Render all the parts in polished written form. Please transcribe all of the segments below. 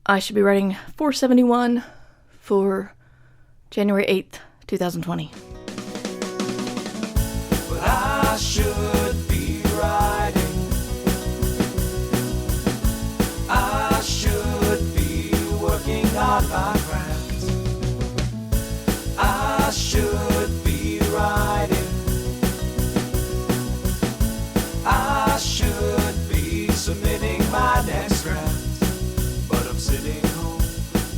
I should be writing 471 for January 8th, 2020. But I should be writing. I should be working on my craft. I should be writing. I should be submitting my next draft. But I'm sitting home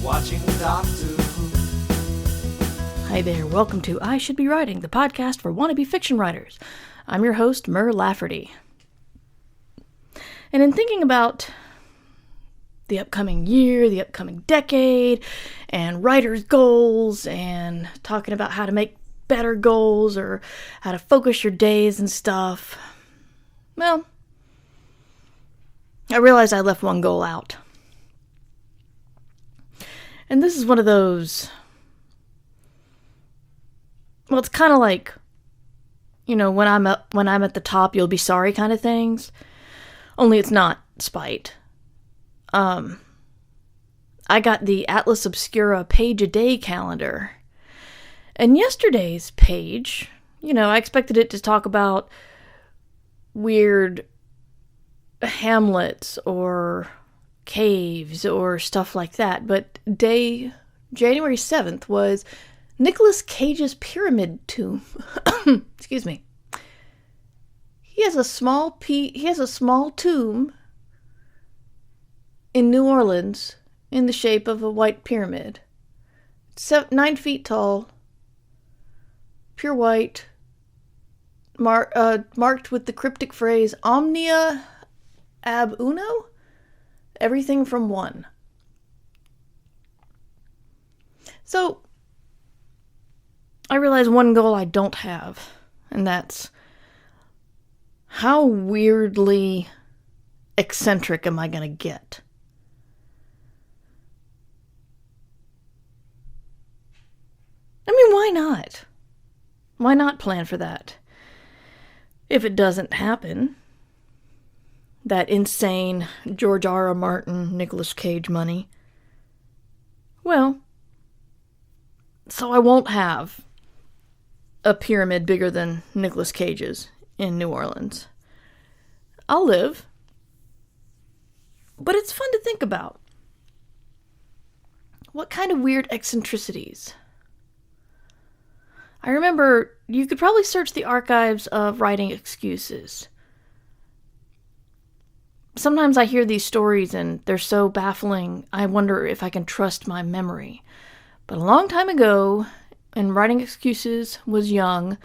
watching Doctor Who. Hi there, welcome to I Should Be Writing, the podcast for wannabe fiction writers. I'm your host, Mur Lafferty. And in thinking about the upcoming year, the upcoming decade, and writers' goals, and talking about how to make better goals, or how to focus your days and stuff, well, I realized I left one goal out. And this is one of those, well, it's kind of like, you know, when I'm at the top, you'll be sorry kind of things. Only it's not spite. I got the Atlas Obscura page a day calendar. And yesterday's page, you know, I expected it to talk about weird hamlets or caves or stuff like that. But January 7th was Nicolas Cage's pyramid tomb. Excuse me. He has a small tomb in New Orleans in the shape of a white pyramid. 9 feet tall, pure white, marked with the cryptic phrase Omnia ab uno? Everything from one. So, I realize one goal I don't have, and that's how weirdly eccentric am I going to get? I mean, why not? Why not plan for that? If it doesn't happen, that insane George R.R. Martin, Nicolas Cage money, well, so I won't have a pyramid bigger than Nicolas Cage's in New Orleans. I'll live. But it's fun to think about. What kind of weird eccentricities? I remember you could probably search the archives of writing excuses. Sometimes I hear these stories and they're so baffling, I wonder if I can trust my memory. But a long time ago, when Writing Excuses was young,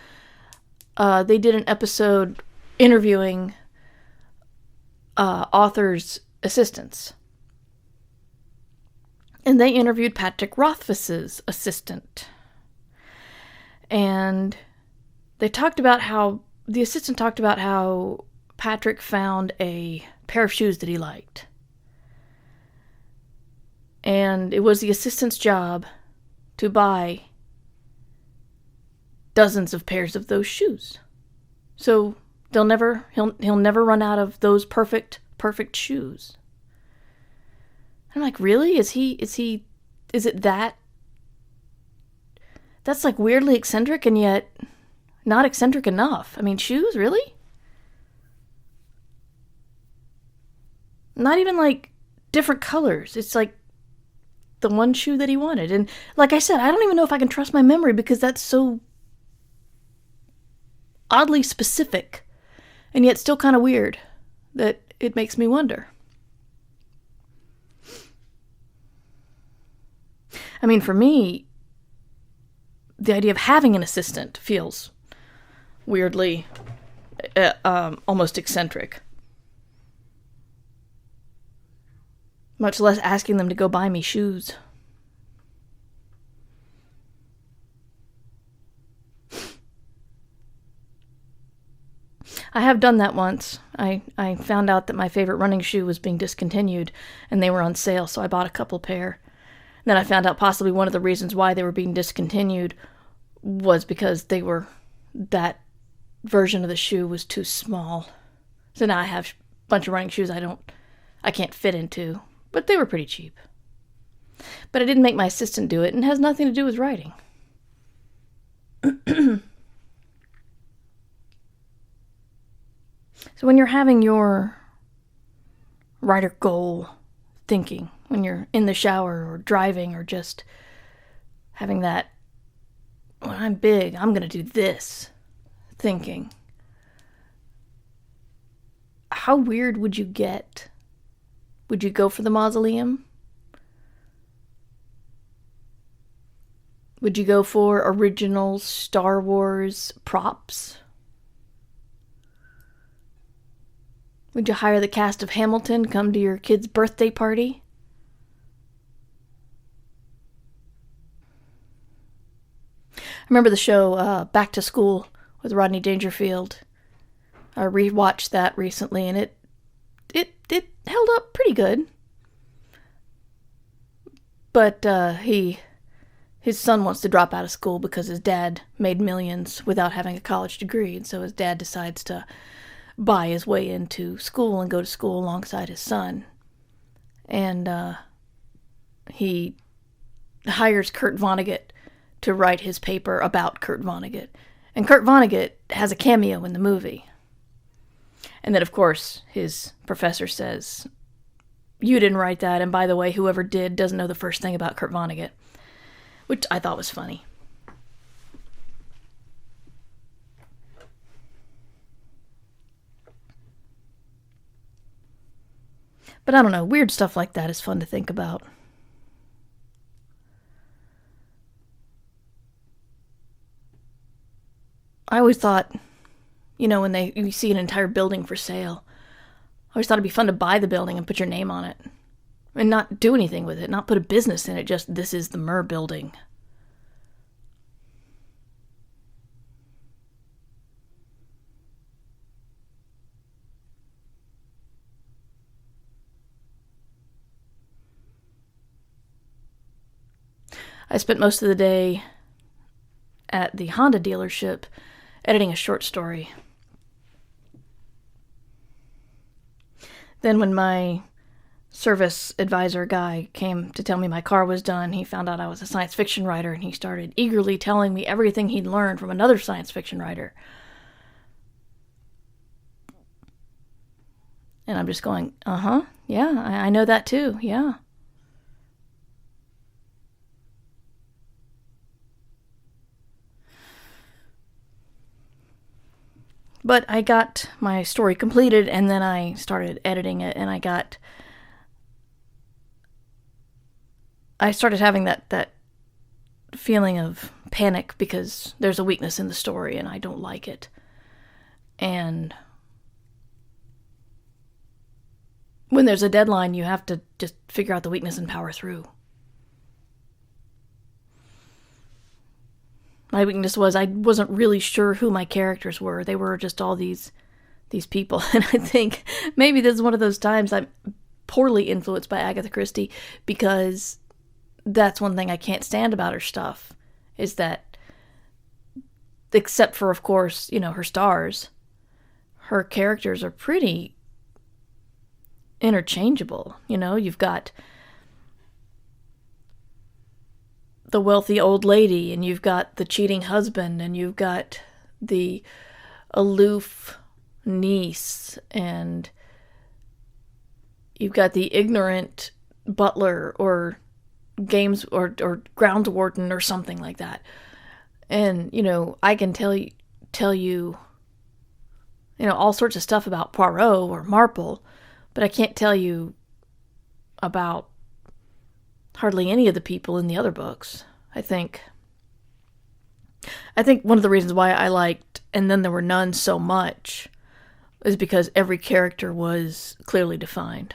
they did an episode interviewing authors' assistants. And they interviewed Patrick Rothfuss's assistant. And the assistant talked about how Patrick found a pair of shoes that he liked. And it was the assistant's job to buy dozens of pairs of those shoes. So he'll never run out of those perfect shoes. I'm like, really? Is it that? That's like weirdly eccentric and yet not eccentric enough. I mean, shoes, really? Not even like different colors. It's like the one shoe that he wanted. And like I said, I don't even know if I can trust my memory because that's so oddly specific and yet still kind of weird that it makes me wonder. I mean, for me, the idea of having an assistant feels weirdly almost eccentric. Much less asking them to go buy me shoes. I have done that once. I found out that my favorite running shoe was being discontinued, and they were on sale, so I bought a couple pair. Then I found out possibly one of the reasons why they were being discontinued was because that version of the shoe was too small. So now I have a bunch of running shoes I can't fit into, but they were pretty cheap. But I didn't make my assistant do it, and it has nothing to do with writing. So when you're having your writer goal thinking, when you're in the shower or driving or just having that, when I'm big, I'm going to do this thinking, how weird would you get? Would you go for the mausoleum? Would you go for original Star Wars props? Would you hire the cast of Hamilton come to your kid's birthday party? I remember the show Back to School with Rodney Dangerfield. I rewatched that recently, and it held up pretty good. But his son wants to drop out of school because his dad made millions without having a college degree, and so his dad decides to buy his way into school and go to school alongside his son. And he hires Kurt Vonnegut to write his paper about Kurt Vonnegut. And Kurt Vonnegut has a cameo in the movie. And then, of course, his professor says, "You didn't write that, and by the way, whoever did doesn't know the first thing about Kurt Vonnegut," which I thought was funny. But I don't know, weird stuff like that is fun to think about. I always thought, when you see an entire building for sale, I always thought it'd be fun to buy the building and put your name on it. And not do anything with it, not put a business in it, just, this is the Murr building. I spent most of the day at the Honda dealership editing a short story. Then when my service advisor guy came to tell me my car was done, he found out I was a science fiction writer, and he started eagerly telling me everything he'd learned from another science fiction writer. And I'm just going, yeah, I know that too, yeah. But I got my story completed, and then I started editing it, and I started having that feeling of panic because there's a weakness in the story, and I don't like it. And when there's a deadline, you have to just figure out the weakness and power through. My weakness was I wasn't really sure who my characters were. They were just all these people. And I think maybe this is one of those times I'm poorly influenced by Agatha Christie, because that's one thing I can't stand about her stuff, is that, except for, of course, her stars, her characters are pretty interchangeable. You've got the wealthy old lady, and you've got the cheating husband, and you've got the aloof niece, and you've got the ignorant butler or games or grounds warden or something like that. And I can tell you all sorts of stuff about Poirot or Marple, but I can't tell you about hardly any of the people in the other books. I think one of the reasons why I liked And Then There Were None so much is because every character was clearly defined.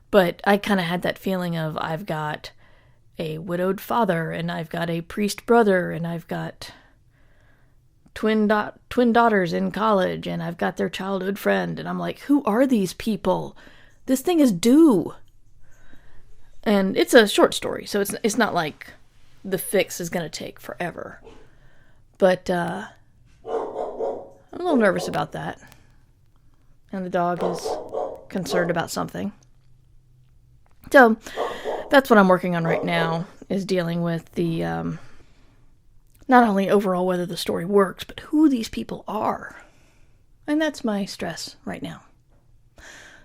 But I kind of had that feeling of, I've got a widowed father, and I've got a priest brother, and I've got twin daughters in college, and I've got their childhood friend, and I'm like, who are these people? This thing is due. And it's a short story, so it's not like the fix is going to take forever. But I'm a little nervous about that. And the dog is concerned about something. So, That's what I'm working on right now, is dealing with the, not only overall whether the story works, but who these people are. And that's my stress right now.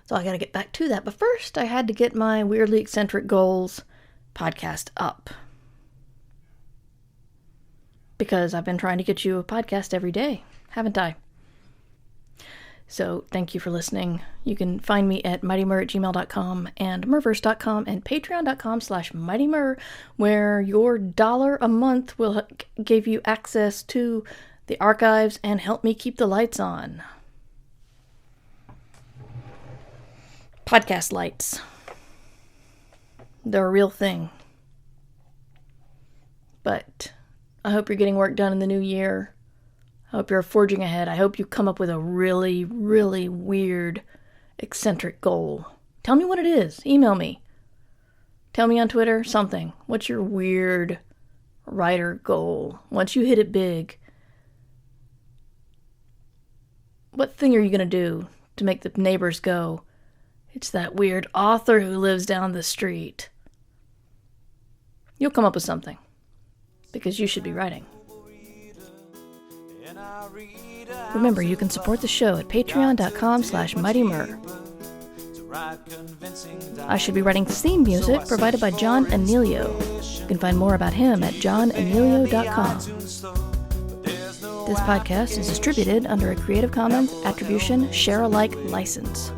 So I got to get back to that. But first, I had to get my Weirdly Eccentric Goals podcast up. Because I've been trying to get you a podcast every day, haven't I? So thank you for listening. You can find me at mightymur@gmail.com and murverse.com and patreon.com/mightymur, where your $1 a month will give you access to the archives and help me keep the lights on. Podcast lights. They're a real thing. But I hope you're getting work done in the new year. I hope you're forging ahead. I hope you come up with a really, really weird, eccentric goal. Tell me what it is. Email me. Tell me on Twitter, something. What's your weird writer goal? Once you hit it big, what thing are you going to do to make the neighbors go, it's that weird author who lives down the street? You'll come up with something. Because you should be writing. Remember, you can support the show at patreon.com/mightymur. I should be writing theme music provided by John Anelio. You can find more about him at johnanelio.com. This podcast is distributed under a Creative Commons Attribution Share-alike license.